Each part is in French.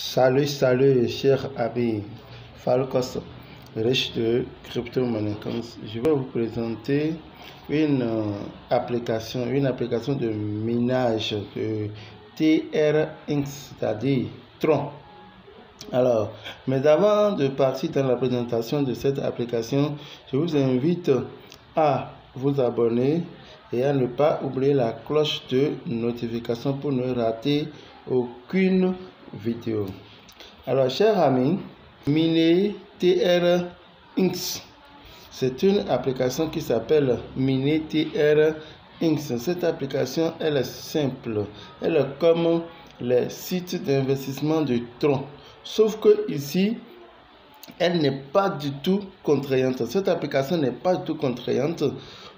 Salut, cher ami Falcos, riche de crypto-monnaie. Je vais vous présenter une application de minage de TRX, c'est-à-dire Tron. Alors, mais avant de partir dans la présentation de cette application, je vous invite à vous abonner et à ne pas oublier la cloche de notification pour ne rater aucune vidéo. Alors, chers amis, Miner TRX, c'est une application qui s'appelle Miner TRX. Cette application, elle est simple, elle est comme les sites d'investissement de Tron, sauf que ici, elle n'est pas du tout contraignante. Cette application n'est pas du tout contraignante.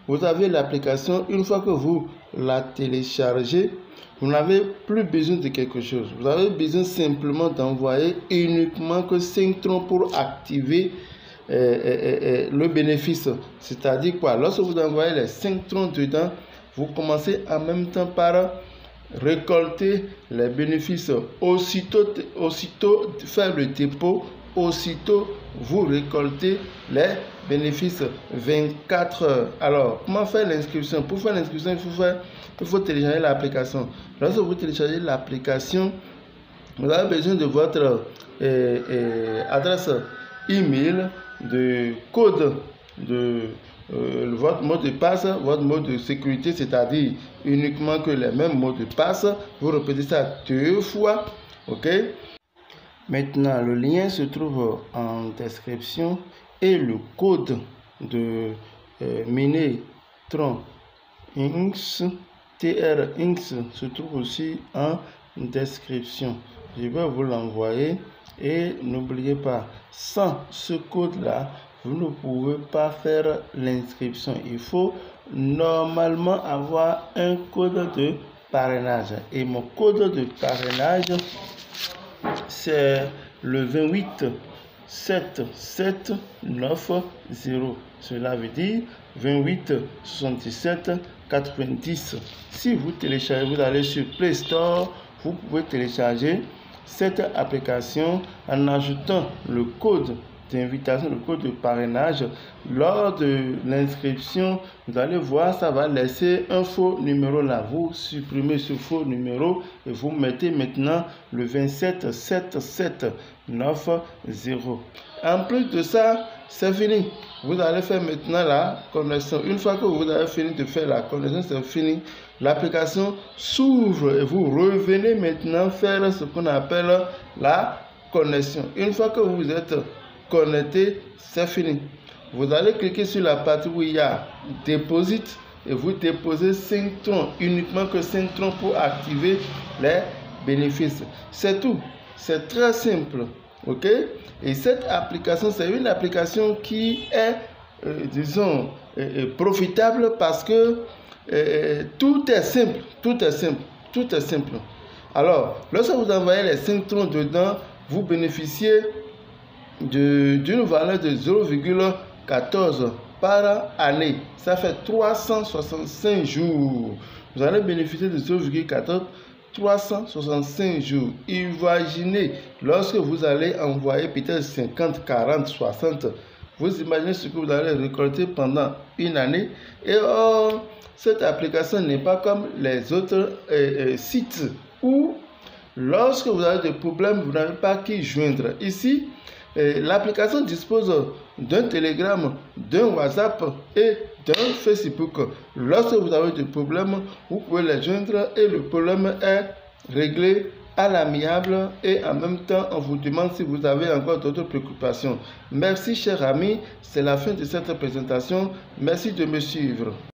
Vous avez l'application, une fois que vous la téléchargez, vous n'avez plus besoin de quelque chose. Vous avez besoin simplement d'envoyer uniquement que 5 troncs pour activer le bénéfice. C'est-à-dire quoi? Lorsque vous envoyez les 5 troncs dedans, vous commencez en même temps par récolter les bénéfices. Aussitôt faire le dépôt, aussitôt vous récoltez les bénéfices 24 heures. Alors, comment faire l'inscription? Pour faire l'inscription, il faut télécharger l'application. Lorsque vous téléchargez l'application, vous avez besoin de votre adresse email, de code de votre mot de passe, votre mot de sécurité, c'est-à-dire uniquement que les mêmes mots de passe. Vous répétez ça 2 fois, ok? Maintenant, le lien se trouve en description et le code de Miner TRX se trouve aussi en description. Je vais vous l'envoyer et n'oubliez pas, sans ce code-là, vous ne pouvez pas faire l'inscription. Il faut normalement avoir un code de parrainage. Et mon code de parrainage, c'est le 28 7790. Cela veut dire 28 77 90. Si vous téléchargez, vous allez sur Play Store, vous pouvez télécharger cette application en ajoutant le code d'invitation, le code de parrainage. Lors de l'inscription, vous allez voir, ça va laisser un faux numéro là. Vous supprimez ce faux numéro et vous mettez maintenant le 27 7790. En plus de ça, c'est fini. Vous allez faire maintenant la connexion. Une fois que vous avez fini de faire la connexion, c'est fini. L'application s'ouvre et vous revenez maintenant faire ce qu'on appelle la connexion. Une fois que vous êtes connecté, c'est fini. Vous allez cliquer sur la partie où il y a Deposit et vous déposez 5 troncs, uniquement que 5 troncs pour activer les bénéfices. C'est tout. C'est très simple. Ok? Et cette application, c'est une application qui est, disons, profitable parce que tout est simple. Alors, lorsque vous envoyez les 5 troncs dedans, vous bénéficiez d'une valeur de 0,14 par année. Ça fait 365 jours. Vous allez bénéficier de 0,14 365 jours. Imaginez, lorsque vous allez envoyer peut-être 50, 40, 60, vous imaginez ce que vous allez récolter pendant une année. Et cette application n'est pas comme les autres sites où lorsque vous avez des problèmes, vous n'avez pas qui joindre. Ici, l'application dispose d'un Telegram, d'un WhatsApp et d'un Facebook. Lorsque vous avez des problèmes, vous pouvez les joindre et le problème est réglé à l'amiable et en même temps, on vous demande si vous avez encore d'autres préoccupations. Merci, chers amis. C'est la fin de cette présentation. Merci de me suivre.